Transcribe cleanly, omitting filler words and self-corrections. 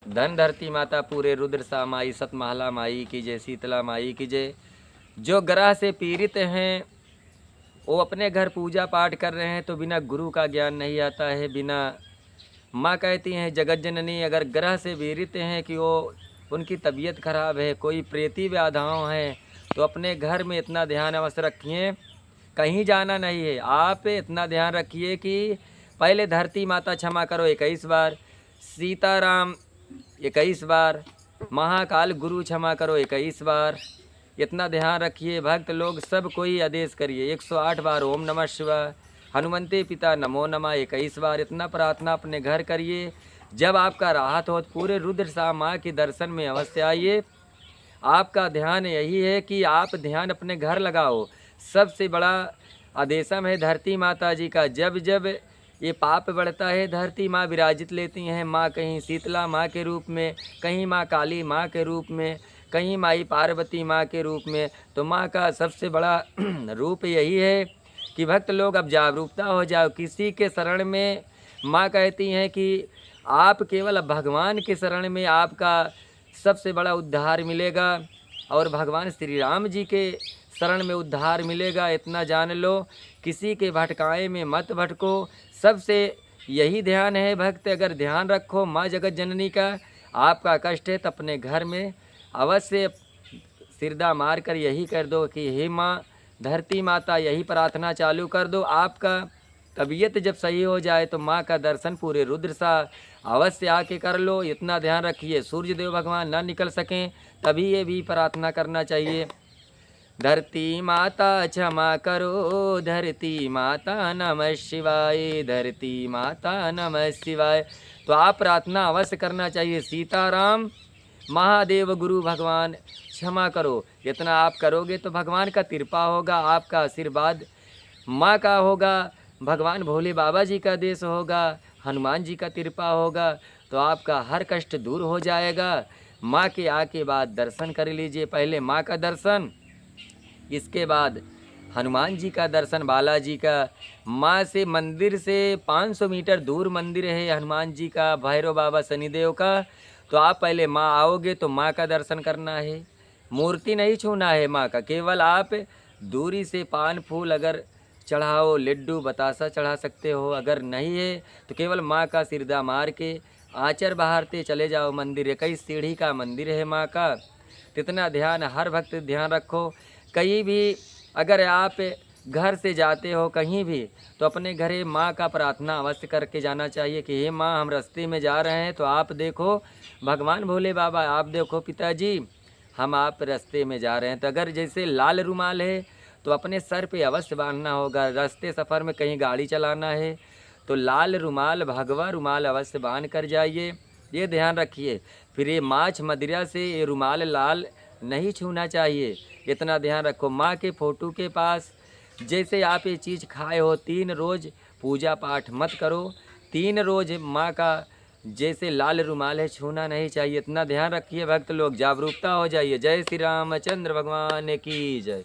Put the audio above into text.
धन धरती माता पूरे रुद्र सा माई, सतमहला माई की जय, शीतला माई की जय। जो ग्रह से पीड़ित हैं वो अपने घर पूजा पाठ कर रहे हैं तो बिना गुरु का ज्ञान नहीं आता है। बिना माँ कहती हैं जगत जननी, अगर ग्रह से पीड़ित हैं कि वो उनकी तबीयत खराब है, कोई प्रेती बाधाओं हैं, तो अपने घर में इतना ध्यान अवश्य रखिए, कहीं जाना नहीं है। आप इतना ध्यान रखिए कि पहले धरती माता क्षमा करो 21 बार, सीताराम 21 बार, महाकाल गुरु क्षमा करो 21 बार। इतना ध्यान रखिए। भक्त लोग सब कोई आदेश करिए 108 बार ओम नमः शिवाय, हनुमंते पिता नमो नमः 21 बार। इतना प्रार्थना अपने घर करिए। जब आपका राहत हो तो पूरे रुद्र सा माँ के दर्शन में अवश्य आइए। आपका ध्यान यही है कि आप ध्यान अपने घर लगाओ। सबसे बड़ा आदेशम है धरती माता जी का। जब जब ये पाप बढ़ता है धरती माँ विराजित लेती हैं। माँ कहीं शीतला माँ के रूप में, कहीं माँ काली माँ के रूप में, कहीं माई पार्वती माँ के रूप में। तो माँ का सबसे बड़ा रूप यही है कि भक्त लोग अब जागरूकता हो जाओ। किसी के शरण में माँ कहती हैं कि आप केवल भगवान के शरण में आपका सबसे बड़ा उद्धार मिलेगा और भगवान श्री राम जी के शरण में उद्धार मिलेगा। इतना जान लो, किसी के भटकाए में मत भटको। सबसे यही ध्यान है भक्त, अगर ध्यान रखो माँ जगत जननी का, आपका कष्ट है तो अपने घर में अवश्य सिरदा मार कर यही कर दो कि हे माँ धरती माता, यही प्रार्थना चालू कर दो। आपका तबीयत जब सही हो जाए तो माँ का दर्शन पूरे रुद्र सा अवश्य आके कर लो। इतना ध्यान रखिए सूर्य देव भगवान ना निकल सकें तभी ये भी प्रार्थना करना चाहिए। धरती माता क्षमा करो, धरती माता नमः शिवाय, धरती माता नमः शिवाय। तो आप प्रार्थना अवश्य करना चाहिए। सीताराम महादेव गुरु भगवान क्षमा करो। इतना आप करोगे तो भगवान का कृपा होगा, आपका आशीर्वाद माँ का होगा, भगवान भोले बाबा जी का देश होगा, हनुमान जी का कृपा होगा, तो आपका हर कष्ट दूर हो जाएगा। माँ के आके बाद दर्शन कर लीजिए। पहले माँ का दर्शन, इसके बाद हनुमान जी का दर्शन, बालाजी का। माँ से मंदिर से 500 मीटर दूर मंदिर है हनुमान जी का, भैरव बाबा शनिदेव का। तो आप पहले माँ आओगे तो माँ का दर्शन करना है, मूर्ति नहीं छूना है माँ का। केवल आप दूरी से पान फूल अगर चढ़ाओ, लड्डू बतासा चढ़ा सकते हो, अगर नहीं है तो केवल माँ का सिरदा मार के आंचर बहारते चले जाओ। मंदिर 21 सीढ़ी का मंदिर है माँ का। इतना ध्यान हर वक्त ध्यान रखो। कहीं भी अगर आप घर से जाते हो कहीं भी तो अपने घरे माँ का प्रार्थना अवश्य करके जाना चाहिए कि हे माँ हम रास्ते में जा रहे हैं तो आप देखो, भगवान भोले बाबा आप देखो, पिताजी हम आप रास्ते में जा रहे हैं। तो अगर जैसे लाल रुमाल है तो अपने सर पे अवश्य बांधना होगा। रास्ते सफ़र में कहीं गाड़ी चलाना है तो लाल रुमाल, भगवा रुमाल अवश्य बांध कर जाइए, ये ध्यान रखिए। फिर ये माछ मदिरा से ये रुमाल लाल नहीं छूना चाहिए, इतना ध्यान रखो। माँ के फ़ोटो के पास जैसे आप ये चीज़ खाए हो 3 रोज़ पूजा पाठ मत करो। 3 रोज़ माँ का जैसे लाल रुमाल है छूना नहीं चाहिए। इतना ध्यान रखिए भक्त लोग, जागरूकता हो जाइए। जय श्री रामचंद्र भगवान की जय।